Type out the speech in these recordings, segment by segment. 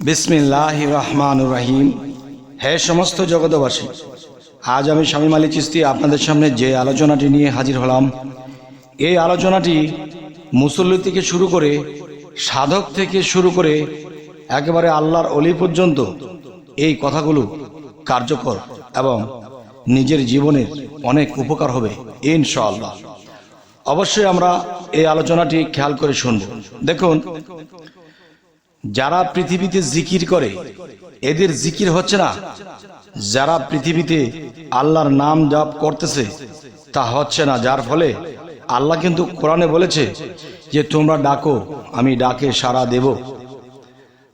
বিসমিল্লাহির রহমানির রহিম। হে সমস্ত জগতবাসী, আজ আমি শামীম আলী চিশতি আপনাদের সামনে যে আলোচনাটি নিয়ে হাজির হলাম, এই আলোচনাটি মুসল্লি থেকে শুরু করে সাধক থেকে শুরু করে একেবারে আল্লাহর অলি পর্যন্ত এই কথাগুলো কার্যকর এবং নিজের জীবনের অনেক উপকার হবে ইনশাআল্লাহ। অবশ্যই আমরা এই আলোচনাটি খেয়াল করে শুনব। দেখুন, যারা পৃথিবীতে জিকির করে এদের জিকির হচ্ছে না, যারা পৃথিবীতে আল্লাহর নাম জপ করতেছে তা হচ্ছে না, যার ফলে আল্লাহ কিন্তু কোরআনে বলেছে যে তোমরা ডাকো আমি ডাকে সাড়া দেব।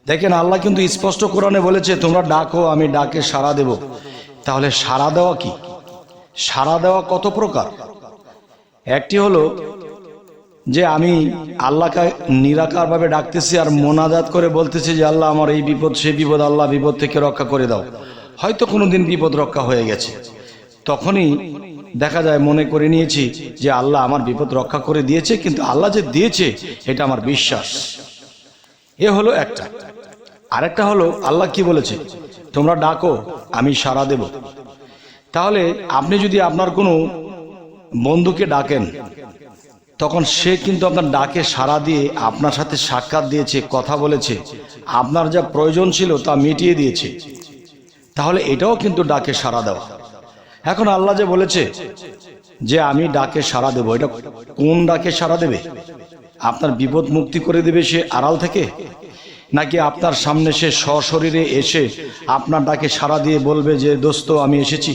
দেখেন, আল্লাহ কিন্তু স্পষ্ট কোরআনে বলেছে তোমরা ডাকো আমি ডাকে সাড়া দেব। তাহলে সাড়া দেওয়া কি? সাড়া দেওয়া কত প্রকার। একটি হলো যে আমি আল্লাহকে নিরাকারভাবে ডাকতেছি আর মোনাজাত করে বলতেছি যে আল্লাহ আমার এই বিপদ সেই বিপদ, আল্লাহ বিপদ থেকে রক্ষা করে দাও। হয়তো কোনোদিন বিপদ রক্ষা হয়ে গেছে, তখনই দেখা যায় মনে করে নিয়েছি যে আল্লাহ আমার বিপদ রক্ষা করে দিয়েছে, কিন্তু আল্লাহ যে দিয়েছে এটা আমার বিশ্বাস। এ হলো একটা। আরেকটা হলো আল্লাহ কি বলেছে, তোমরা ডাকো আমি সাড়া দেব। তাহলে আপনি যদি আপনার কোনো বন্ধুকে ডাকেন, তখন সে কিন্তু আপনার ডাকে সাড়া দিয়ে আপনার সাথে সাক্ষাৎ দিয়েছে, কথা বলেছে, আপনার যা প্রয়োজন ছিল তা মিটিয়ে দিয়েছে। তাহলে এটাও কিন্তু ডাকে সাড়া দেওয়া। এখন আল্লাহ যে বলেছে যে আমি ডাকে সাড়া দেব, এটা কোন ডাকে সাড়া দেবে? আপনার বিপদ মুক্তি করে দেবে সে আড়াল থেকে, নাকি আপনার সামনে সে সশরীরে এসে আপনার ডাকে সাড়া দিয়ে বলবে যে দোস্ত আমি এসেছি,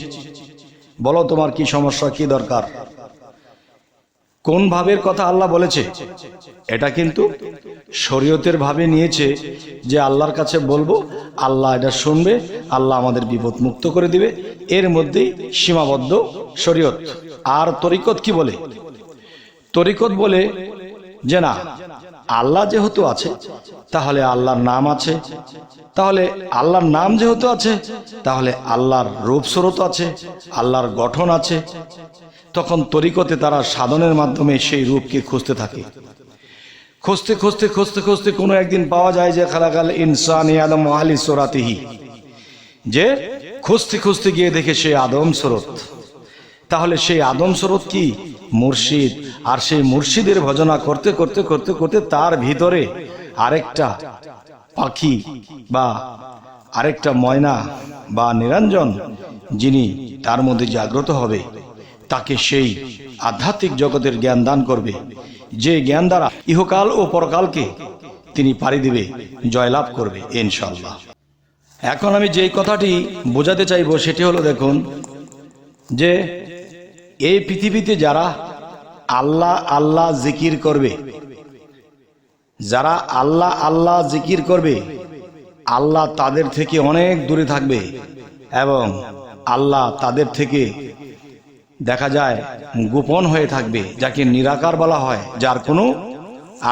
বলো তোমার কি সমস্যা, কি দরকার? কোন ভাবের কথা আল্লাহ বলেছে? এটা কিন্তু শরীয়তের ভাবে নিয়েছে যে আল্লাহর কাছে বলবো, আল্লাহ এটা শুনবে, আল্লাহ আমাদের বিপদ মুক্ত করে দিবে। এর মধ্যেই সীমাবদ্ধ শরীয়ত। আর তরিকত কি বলে? তরিকত বলে যে না, আল্লাহ যেহেতু আছে তাহলে আল্লাহর নাম আছে, তাহলে আল্লাহর নাম যেহেতু আছে তাহলে আল্লাহর রূপ স্বরূপ আছে, আল্লাহর গঠন আছে। তখন তরিকতে তারা সাধনের মাধ্যমে সেই রূপকে খুঁজতে থাকে। খুঁজতে খুঁজতে খুঁজতে খুঁজতে কোনো একদিন পাওয়া যায় যে খালাকাল ইনসান আদম আলী সোরাতিহি, যে খুঁজতে খুঁজতে গিয়ে দেখে সে আদম স্বরূপ। তাহলে সেই আদম স্বরূপ কি? মুর্শিদ। আর সেই মুর্শিদের ভজনা করতে করতে করতে করতে তার ভিতরে আরেকটা পাখি বা আরেকটা ময়না বা নিরঞ্জন যিনি তার মধ্যে জাগ্রত হবে, তাকে সেই আধ্যাত্মিক জগতের জ্ঞান দান করবে, যে জ্ঞান দ্বারা ইহকাল ও পরকালকে তিনি পাড়ি দিবে, জয়লাভ করবে ইনশাআল্লাহ। এখন আমি যেই কথাটি বোঝাতে চাইব সেটি হলো, দেখুন যে এই পৃথিবীতে যারা আল্লাহ আল্লাহ জিকির করবে, যারা আল্লাহ আল্লাহ জিকির করবে, আল্লাহ তাদের থেকে অনেক দূরে থাকবে এবং আল্লাহ তাদের থেকে দেখা যায় গোপন হয়ে থাকবে, যাকে নিরাকার বলা হয়, যার কোনো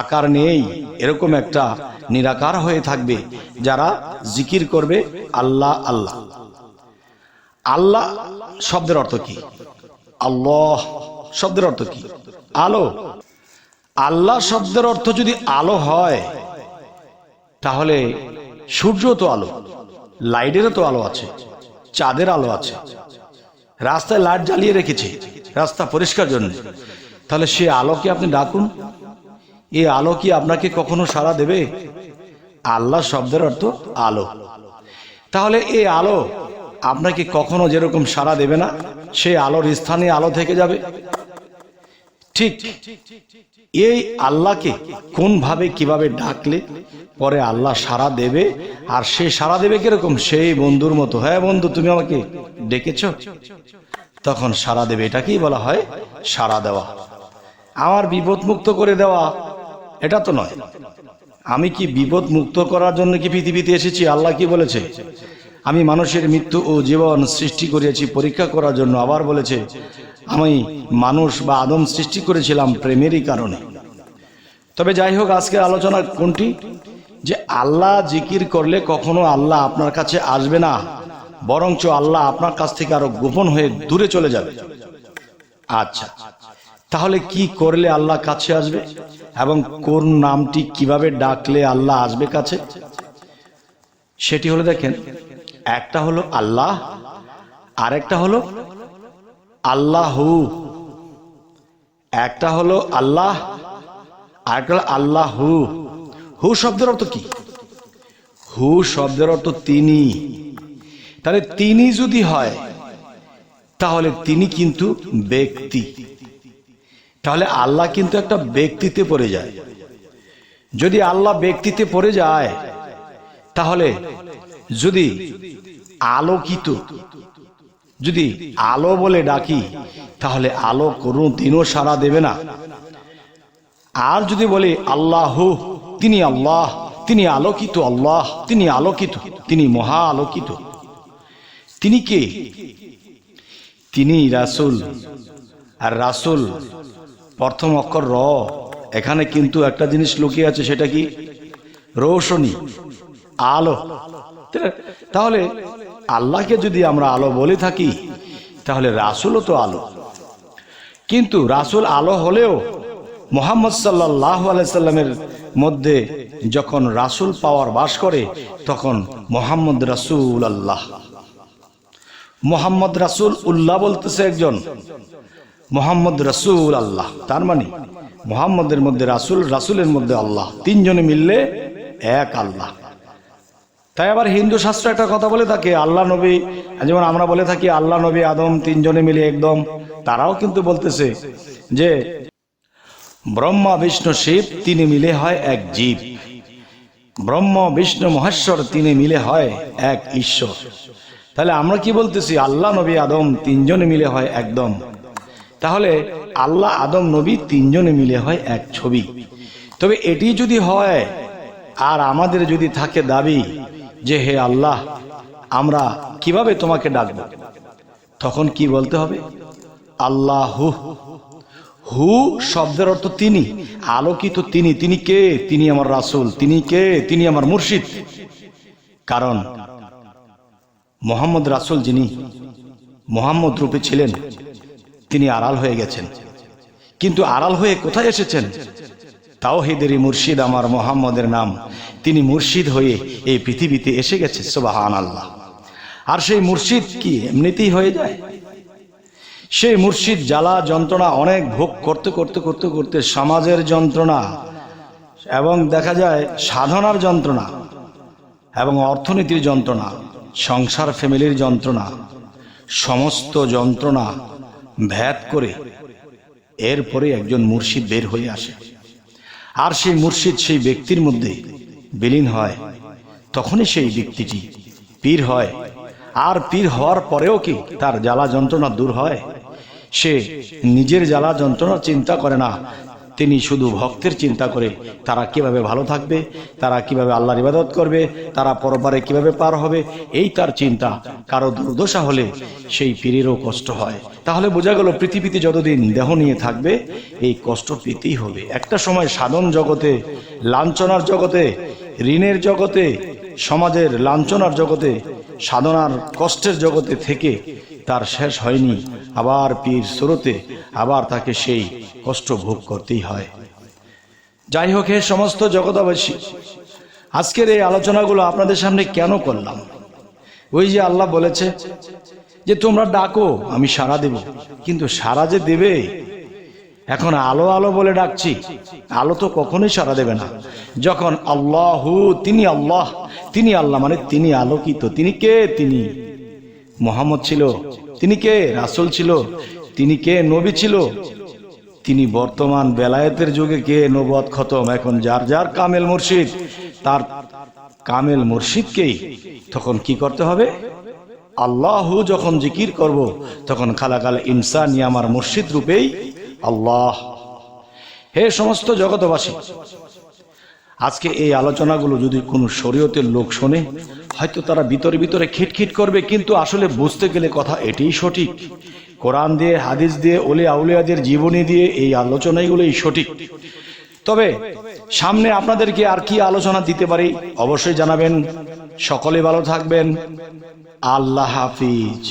আকার নেই, এরকম একটা নিরাকার হয়ে থাকবে যারা জিকির করবে আল্লাহ আল্লাহ। আল্লাহ শব্দের অর্থ কি? আল্লাহ শব্দের অর্থ কি? আলো। আল্লাহ শব্দের অর্থ যদি আলো হয়, তাহলে সূর্য তো আলো, লাইটেরও তো আলো আছে, চাঁদের আলো আছে, রাস্তায় লাইট জ্বালিয়ে রেখেছে রাস্তা পরিষ্কার জন্য। তাহলে সে আলোকে আপনি ডাকুন, এই আলো কি আপনাকে কখনো সাড়া দেবে? আল্লাহ শব্দের অর্থ আলো। তাহলে এই আলো আপনাকে কখনো যেরকম সাড়া দেবে না, সেই আলোর স্থানে আলো থেকে যাবে। ঠিক এই আল্লাহকে কোন ভাবে কিভাবে ডাকলে পরে আল্লাহ সাড়া দেবে, আর সে সাড়া দেবে কিরকম? সেই বন্ধুর মতো, হ্যাঁ বন্ধু তুমি আমাকে ডেকেছ, তখন সাড়া দেবে। এটাকেই বলা হয় সাড়া দেওয়া। আমার বিপদ মুক্ত করে দেওয়া এটা তো নয়। আমি কি বিপদ মুক্ত করার জন্য কি পৃথিবীতে এসেছি? আল্লাহ কি বলেছে? আমি মানুষের মৃত্যু ও জীবন সৃষ্টি করেছি পরীক্ষা করার জন্য। আবার বলেছে আমি মানুষ বা আদম সৃষ্টি করেছিলাম প্রেমেরই কারণে। তবে যাই হোক, আজকের আলোচনা কোনটি? যে আল্লাহ জিকির করলে কখনো আল্লাহ আপনার কাছে আসবে না, বরঞ্চ আল্লাহ আপনার কাছ থেকে আরো গোপন হয়ে দূরে চলে যাবে। আচ্ছা, তাহলে কি করলে আল্লাহ কাছে আসবে এবং কোন নামটি কিভাবে ডাকলে আল্লাহ আসবে কাছে? সেটি হলো, দেখেন, একটা হলো আল্লাহ, আরেকটা হলো আল্লাহু। একটা হলো আল্লাহ, আরেকটা হলো আল্লাহু। হু শব্দের অর্থ কি? হু শব্দের অর্থ তিনি। তাহলে তিনি যদি হয় তাহলে তিনি কিন্তু ব্যক্তি। তাহলে আল্লাহ কিন্তু একটা ব্যক্তিতে পড়ে যায়। যদি আল্লাহ ব্যক্তিতে পড়ে যায় তাহলে যদি আলোকিত, যদি আলো বলে ডাকি তাহলে আলো কোনো দিনও সাড়া দেবে না। আর যদি বলি আল্লাহু, তিনি আল্লাহ, তিনি আলোকিত, আল্লাহ তিনি আলোকিত, তিনি মহা আলোকিত। তিনি কে? তিনি রাসূল। আর রাসূল প্রথম অক্ষর র। এখানে কিন্তু একটা জিনিস লুকিয়ে আছে, সেটা কি? রোশনী, আলো। তাহলে আল্লাহকে যদি আমরা আলো বলে থাকি তাহলে রাসূলও তো আলো। কিন্তু রাসূল আলো হলেও মুহাম্মদ সাল্লাল্লাহু আলাইহি সাল্লামের মধ্যে যখন রাসূল পাওয়ার বাস করে তখন মুহাম্মদ রাসূল আল্লাহ। মুহাম্মদ রাসূল উল্লাহ বলতেছে একজন, মুহাম্মদ রাসূল আল্লাহ। তার মানে মুহাম্মদের মধ্যে রাসূল, রাসূলের মধ্যে আল্লাহ, তিনজনে মিললে এক আল্লাহ। তাই আবার হিন্দু শাস্ত্র একটা কথা বলে থাকে, আল্লাহ নবী, যেমন আমরা বলে থাকি আল্লাহ নবী আদম তিনজনে মিলে একদম। তারাও কিন্তু বলতেছে যে ব্রহ্মা বিষ্ণু শিব তিনে মিলে হয় এক জীব, ব্রহ্ম বিষ্ণু মহেশ্বর তিনে মিলে হয় এক ঈশ্বর। তাহলে আমরা কি বলতেছি? আল্লাহ নবী আদম তিনজনে মিলে হয় একদম। তাহলে আল্লাহ আদম নবী তিনজনে মিলে হয় এক ছবি। তবে এটি যদি হয় আর আমাদের যদি থাকে দাবি যে হে আল্লাহ আমরা কিভাবে তোমাকে ডাকবো, তখন কি বলতে হবে? আল্লাহু। হু শব্দের অর্থ তিনি, আলোকিত তিনি। তিনি কে? তিনি আমার রাসূল। তিনি কে? তিনি আমার মুর্শিদ। কারণ মোহাম্মদ রাসূল যিনি মোহাম্মদ রূপে ছিলেন তিনি আড়াল হয়ে গেছেন। কিন্তু আড়াল হয়ে কোথায় এসেছেন? তাওহীদেরই মুর্শিদ আমার মোহাম্মদের নাম। তিনি মুর্শিদ হয়ে এই পৃথিবীতে এসে গেছে, সুবহানাল্লাহ। আর সেই মুর্শিদ কি এমনিতেই হয়ে যায়? সেই মুর্শিদ জ্বালা যন্ত্রণা অনেক ভোগ করতে করতে করতে করতে সমাজের যন্ত্রণা এবং দেখা যায় সাধনার যন্ত্রণা এবং অর্থনীতির যন্ত্রণা, সংসার ফ্যামিলির যন্ত্রণা, সমস্ত যন্ত্রণা ভেদ করে এরপরে একজন মুর্শিদ বের হয়ে আসে। আর সেই মুর্শিদ সেই ব্যক্তির মধ্যে বিলীন হয়, তখনই সেই ব্যক্তিটি পীর হয়। আর পীর হওয়ার পরেও কি তার জ্বালা যন্ত্রণা দূর হয়? সে নিজের জ্বালা যন্ত্রণা চিন্তা করে না, তিনি শুধু ভক্তের চিন্তা করে তারা কিভাবে ভালো থাকবে, তারা কিভাবে আল্লাহর ইবাদত করবে, তারা পরপারে কিভাবে পার হবে, এই তার চিন্তা। কারো দুর্দশা হলে সেই পীরেরও কষ্ট হয়। তাহলে বোঝা গেল পৃথিবীতে যতদিন দেহ নিয়ে থাকবে এই কষ্ট পেতেই হবে। একটা সময় সাধন জগতে, লাঞ্ছনার জগতে, ঋণের জগতে, সমাজের লাঞ্ছনার জগতে, সাধনার কষ্টের জগতে থেকে তার শেষ হয়নি। আবার পীর স্রোতে আবার তাকে সেই কষ্ট ভোগ করতেই হয়। যাই হোক, হে সমস্ত জগৎবাসী, আজকের এই আলোচনাগুলো আপনাদের সামনে কেন করলাম? ওই যে আল্লাহ বলেছে যে তোমরা ডাকো আমি সাড়া দেব। কিন্তু সাড়া যে দেবে, এখন আলো আলো বলে ডাকছি, আলো তো কখনোই সাড়া দেবে না। যখন আল্লাহু, তিনি আল্লাহ, তিনি আল্লাহ মানে তিনি আলোকিত। তিনি কে? তিনি মুহাম্মদ ছিল। তিনি কে? রাসূল ছিল। তিনি কে? নবী ছিল। তিনি বর্তমান বেলায়েতের যুগে কে? নবুয়ত খতম। এখন যার যার কামেল মুর্শিদ, তার কামেল মুর্শিদকেই তখন কি করতে হবে? আল্লাহু যখন জিকির করব তখন খালাকাল ইনসানি আমার মুর্শিদ রূপেই আল্লাহ। হে সমস্ত জগৎবাসী, আজকে এই আলোচনাগুলো যদি কোনো শরীয়তের লোক শোনে, হয়তো তারা ভিতরে ভিতরে খিটখিট করবে, কিন্তু আসলে বুঝতে গেলে কথা এটাই সঠিক। কোরআন দিয়ে, হাদিস দিয়ে, ওলিয়া আউলিয়াদের জীবনী দিয়ে এই আলোচনাগুলোই সঠিক। তবে সামনে আপনাদেরকে আর কি আলোচনা দিতে পারি অবশ্যই জানাবেন। সকলে ভালো থাকবেন। আল্লাহ হাফিজ।